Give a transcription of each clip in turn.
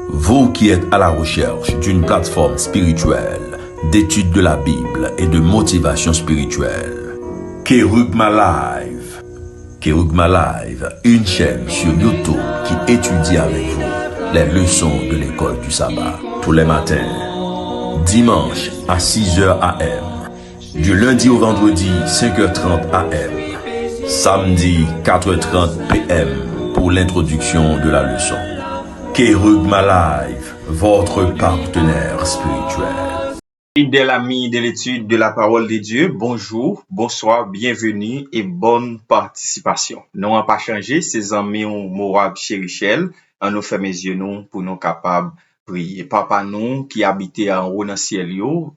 Vous qui êtes à la recherche d'une plateforme spirituelle, d'étude de la Bible et de motivation spirituelle, Kerugma Live. Kerugma Live, une chaîne sur YouTube qui étudie avec vous les leçons de l'école du sabbat tous les matins, dimanche à 6h AM, du lundi au vendredi 5h30 AM, samedi 4h30 PM pour l'introduction de la leçon. Kerugma Live, votre partenaire spirituel. Fidèles amis de l'étude de la parole de Dieu, bonjour, bonsoir, bienvenue et bonne participation. Nous n'avons pas changé, ces amis ont Morab Chérichel, en nous fait mes yeux nous pour nous capables prier. Papa nous qui habitait en haut dans le ciel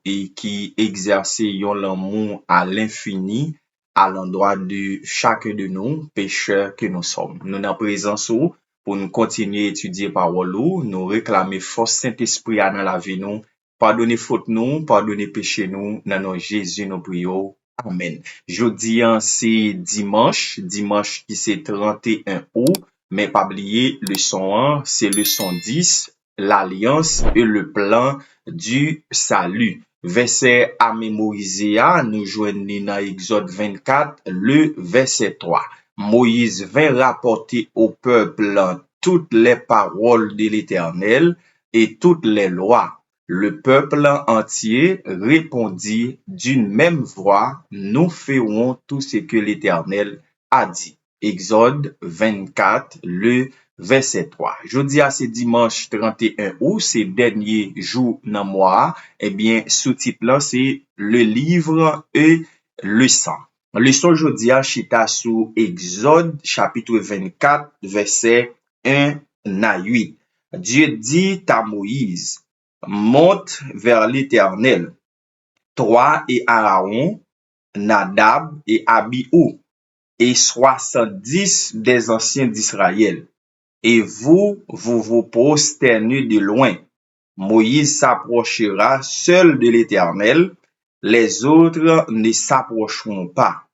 et qui exerçait l'amour à l'infini à l'endroit de chacun de nous, pécheurs que nous sommes. Nous en présence pour nous continuer à étudier parole, nous réclamer force Saint-Esprit dans la vie nous, pardonner faute nous, pardonner péché nous, dans nom Jésus nous prions. Amen. Jeudi c'est dimanche qui c'est 31 août, mais pas oublier leçon 1, c'est leçon 10, l'alliance et le plan du salut. Verset à mémoriser, nous joignons dans Exode 24, le verset 3. Moïse vint rapporter au peuple toutes les paroles de l'Éternel et toutes les lois. Le peuple entier répondit d'une même voix, nous ferons tout ce que l'Éternel a dit. Exode 24, le verset 3. Jeudi c'est dimanche 31 août, c'est dernier jour dans le mois. Eh bien, sous-titre là, c'est le livre et le sang. Leçon jeudi à chita sous Exode chapitre 24 verset 1 à 8. Dieu dit à Moïse, monte vers l'Éternel, toi et Aaron, Nadab et Abihu, et 70 des anciens d'Israël. Et vous vous prosternez de loin. Moïse s'approchera seul de l'Éternel, les autres ne s'approcheront pas,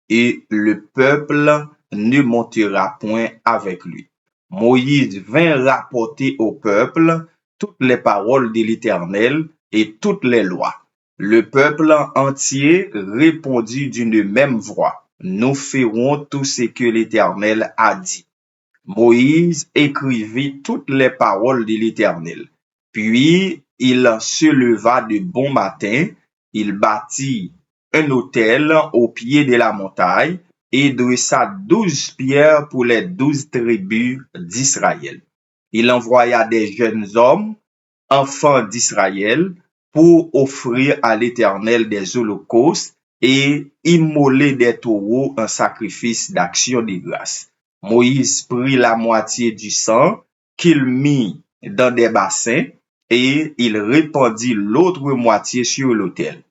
et le peuple ne montera point avec lui. Moïse vint rapporter au peuple toutes les paroles de l'Éternel et toutes les lois. Le peuple entier répondit d'une même voix, nous ferons tout ce que l'Éternel a dit. Moïse écrivit toutes les paroles de l'Éternel. Puis il se leva de bon matin, il bâtit un autel au pied de la montagne et dressa 12 pierres pour les 12 tribus d'Israël. Il envoya des jeunes hommes, enfants d'Israël, pour offrir à l'Éternel des holocaustes et immoler des taureaux en sacrifice d'action de grâce. Moïse prit la moitié du sang qu'il mit dans des bassins et il répandit l'autre moitié sur l'autel.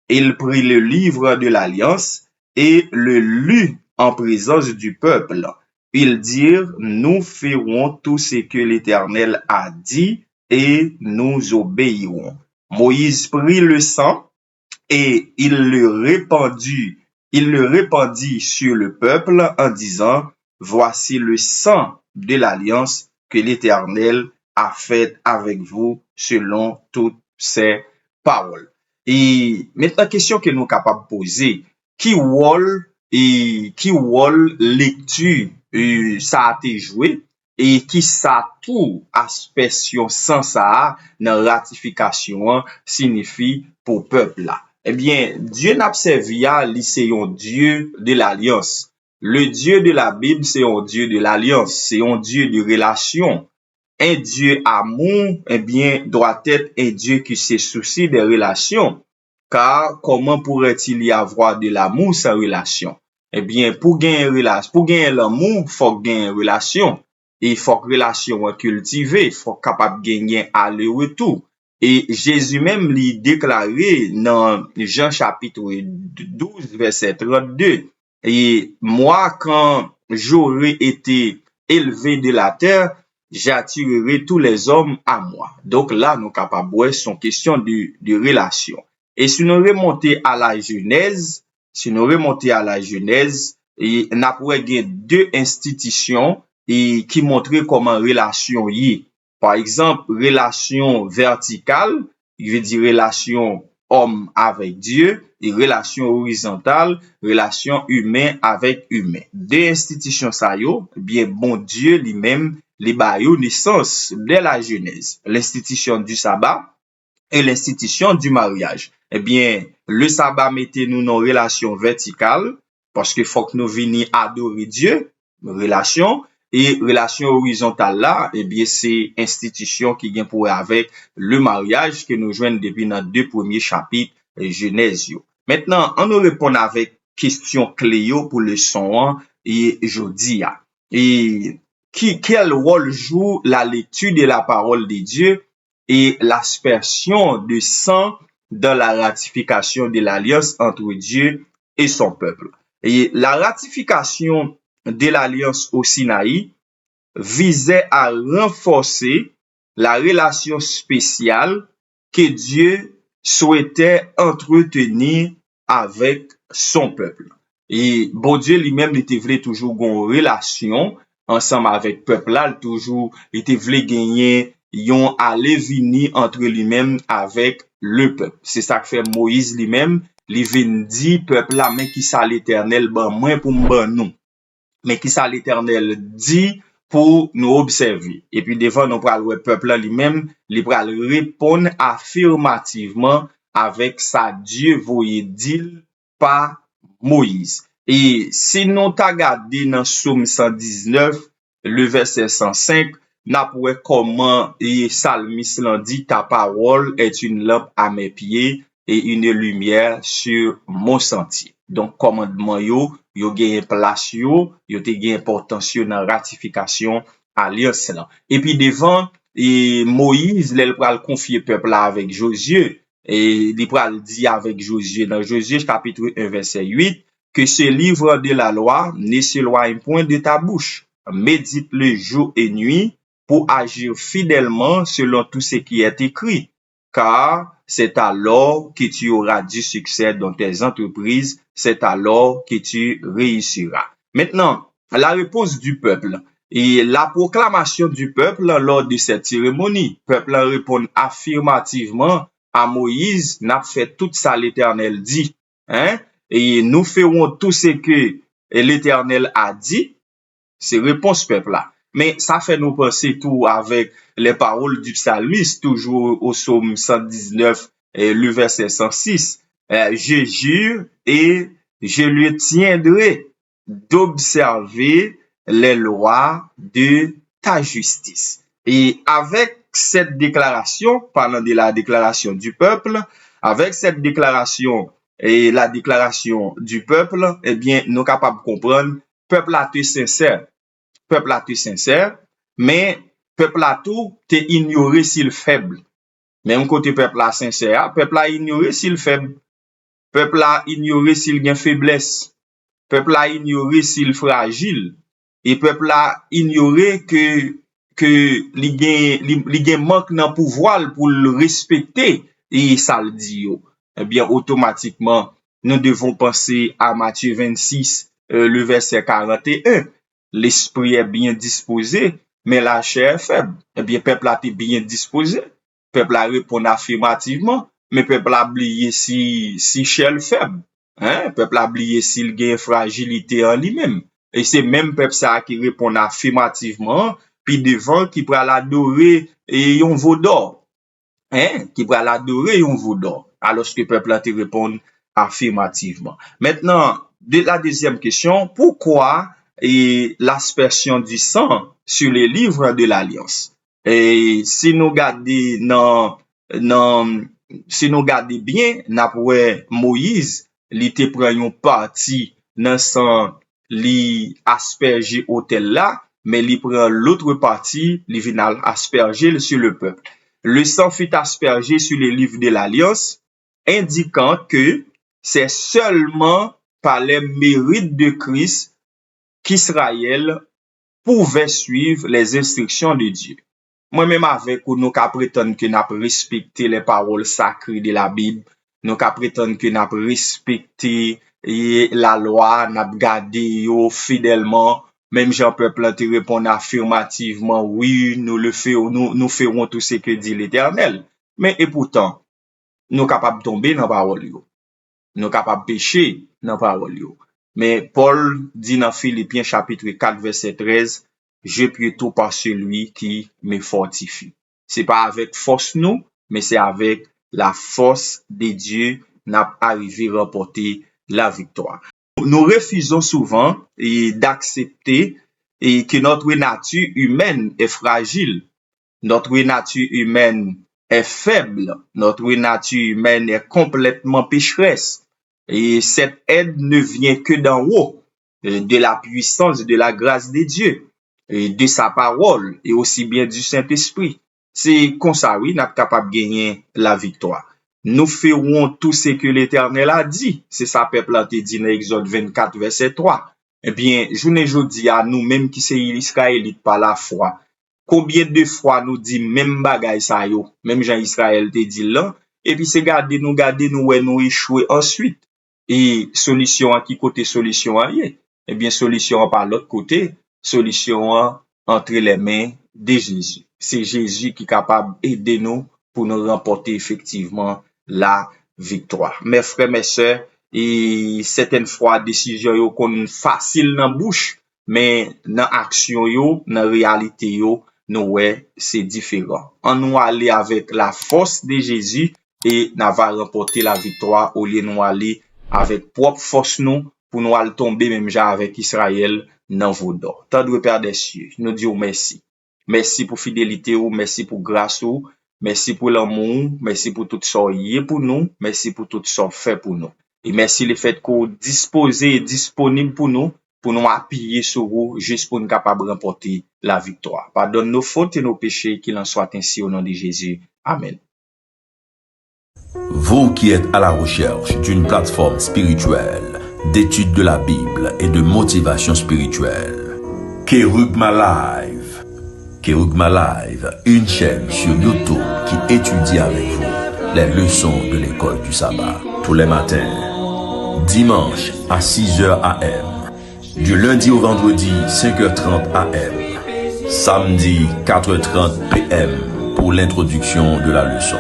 Il prit le livre de l'Alliance et le lut en présence du peuple. Ils dirent, nous ferons tout ce que l'Éternel a dit et nous obéirons. Moïse prit le sang et il le répandit sur le peuple en disant, voici le sang de l'alliance que l'Éternel a fait avec vous selon toutes ses paroles. Et maintenant, question que nous sommes capables de poser, qui rôle lecture ça a été joué et qui ça tout aspect sans ça dans ratification signifie pour peuple là. Eh bien, Dieu n'a servi à lui, c'est un Dieu de l'alliance. Le Dieu de la Bible, c'est un Dieu de l'alliance, c'est un Dieu de relation. Un Dieu amour, eh bien, doit être un Dieu qui se soucie des relations. Car comment pourrait-il y avoir de l'amour sans relation? Eh bien, pour gagner l'amour, faut gagner une relation. Et il faut que relation cultivée, il faut capable de gagner aller-retour. Et Jésus même lui déclaré dans Jean chapitre 12, verset 32, et moi, quand j'aurai été élevé de la terre, j'attirerai tous les hommes à moi. Donc là, nous capables, son question de relation. Et si nous remontons à la Genèse, et n'a pas deux institutions et qui montrent comment relation y. Par exemple, relation verticale, il veut dire relation homme avec Dieu, et relation horizontale, relation humain avec humain. Deux institutions ça yo, bien bon Dieu lui-même les ba yo naissance dès la Genèse. L'institution du sabbat et l'institution du mariage. Eh bien, le sabbat mettait nous dans relation verticale, parce que faut que nous venions adorer Dieu, relation, et relation horizontale là, eh bien, c'est institution qui vient pour avec le mariage que nous joignons depuis dans deux premiers chapitres Genèse. Maintenant, on nous répond avec question clé pour le son et jodi. Et quel rôle joue la lecture de la parole de Dieu et l'aspersion de sang dans la ratification de l'alliance entre Dieu et son peuple. Et la ratification de l'alliance au Sinaï visait à renforcer la relation spéciale que Dieu souhaitait entretenir avec son peuple. Et bon Dieu lui-même était voulu toujours une relation ensemble avec peuple là, toujours était voulu gagner yon aller venir entre lui-même avec le peuple. C'est ça que fait Moïse lui-même, li vinn dit peuple là mais qui ça l'Éternel ban moi pour m'ban nous. Mais qui ça l'Éternel dit pour nous observer. Et puis devant nous pral le peuple là lui-même, li pral répondre affirmativement avec sa Dieu voye dit par Moïse. Et si nous t'a regardé dans Psaume 119, le verset 105, n'a poué comment et psalmiste l'a dit ta parole est une lampe à mes pieds et une lumière sur mon sentier. Donc commandement yo gagne place yo te gagne importance dans ratification alliance là. Et puis devant et Moïse il pral confier peuple là avec Josué et il pral dit avec Josué dans Josué chapitre 1 verset 8 que ce livre de la loi ne s'éloigne point de ta bouche. Médite-le jour et nuit pour agir fidèlement selon tout ce qui est écrit, car c'est alors que tu auras du succès dans tes entreprises, c'est alors que tu réussiras. Maintenant, la réponse du peuple et la proclamation du peuple lors de cette cérémonie. Le peuple répond affirmativement à Moïse, n'a fait tout ça l'Éternel dit, et nous ferons tout ce que l'Éternel a dit. C'est réponse peuple là. Mais ça fait nous penser tout avec les paroles du psalmiste, toujours au psaume 119, le verset 106. Je jure et je lui tiendrai d'observer les lois de ta justice. Et avec cette déclaration, parlant de la déclaration du peuple, avec cette déclaration et la déclaration du peuple, eh bien, nous sommes capables de comprendre, peuple a été sincère. Peuple a été sincère, mais peuple a tout te ignoré s'il faible. Même côté peuple a sincère, peuple a ignoré s'il faible. Peuple a ignoré s'il gagne faiblesse. Peuple a ignoré s'il fragile. Et peuple a ignoré que li gen manque dans pouvoir pour le respecter et ça le dit yo. Eh bien automatiquement nous devons penser à Matthieu 26 le verset 41. L'esprit est bien disposé, mais la chair est faible. Eh bien, peuple a été bien disposé. Peuple a répondu affirmativement, mais peuple a oublié si chair faible. Peuple a oublié s'il gagne fragilité en lui-même. Et c'est même peuple ça qui répond affirmativement, puis devant qui pral adorer et un veau d'or. Qui pral adorer un veau d'or. Alors que peuple a te répond affirmativement. Maintenant, la deuxième question, pourquoi et l'aspersion du sang sur les livres de l'Alliance. Et si nous regardons si nous regardons bien, n'apoué Moïse, li te prend une partie dans sang li asperger autel là, mais li prend l'autre partie, li vient asperger sur le peuple. Le sang fut aspergé sur les livres de l'Alliance, indiquant que c'est seulement par les mérites de Christ qu'Israël pouvait suivre les instructions de Dieu. Moi-même avec ou nous qu'à prétendre que n'a respecter les paroles sacrées de la Bible, nous qu'à prétendre que n'a respecter la loi, n'a garder yo fidèlement Même Jean peuple te répond affirmativement, oui, nous ferons tout ce que dit l'Éternel. Mais et pourtant, nous capables de tomber dans la parole. Nous capables de pécher dans la parole. Mais Paul dit dans Philippiens chapitre 4, verset 13, je puis tout par celui qui me fortifie. C'est pas avec force nous, mais c'est avec la force de Dieu n'a arrivé à remporter la victoire. Nous refusons souvent d'accepter que notre nature humaine est fragile. Notre nature humaine est faible. Notre nature humaine est complètement pécheresse. Et cette aide ne vient que d'en haut, de la puissance, de la grâce de Dieu, et de sa parole, et aussi bien du Saint-Esprit. C'est comme ça, oui, nous sommes capables de gagner la victoire. Nous ferons tout ce que l'Éternel a dit. C'est ça, peuple a dit dans Exode 24, verset 3. Eh bien, je ne dis à nous, même qui c'est Israélite par la foi, combien de fois nous dit même bagay ça yo, même Jean Israël te dit là, et puis c'est garder nous, ouais, nous échouer ensuite. Et solution à qui côté solution à y? Eh bien, solution par l'autre côté, solution entre les mains de Jésus. C'est Jésus qui est capable d'aider nous pour nous remporter effectivement la victoire. Mes frères, mes sœurs, et certaines fois, décision yo kon facile dans bouche, mais dans action yo, dans réalité yo, nous ouais, c'est différent. On nous aller avec la force de Jésus et nous va remporter la victoire au lieu de nous aller avec propre force nous pour nous aller tomber même déjà avec Israël dans vos dos. Tant de Père des cieux, nous disons merci. Merci pour fidélité ou, merci pour grâce ou, merci pour l'amour, merci pour tout ça pour nous, merci pour tout ça fait pour nous. Et merci le fait qu'on disposé et disponible pour nous appuyer sur vous, juste pour nous capables de remporter la victoire. Pardonne nos fautes et nos péchés, qu'il en soit ainsi au nom de Jésus. Amen. Vous qui êtes à la recherche d'une plateforme spirituelle, d'étude de la Bible et de motivation spirituelle, Kerugma Live. Kerugma Live, une chaîne sur YouTube qui étudie avec vous les leçons de l'école du sabbat tous les matins, dimanche à 6h AM, du lundi au vendredi 5h30 AM, samedi 4h30 PM pour l'introduction de la leçon.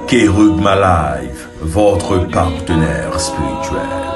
Kerugma Live, votre partenaire spirituel.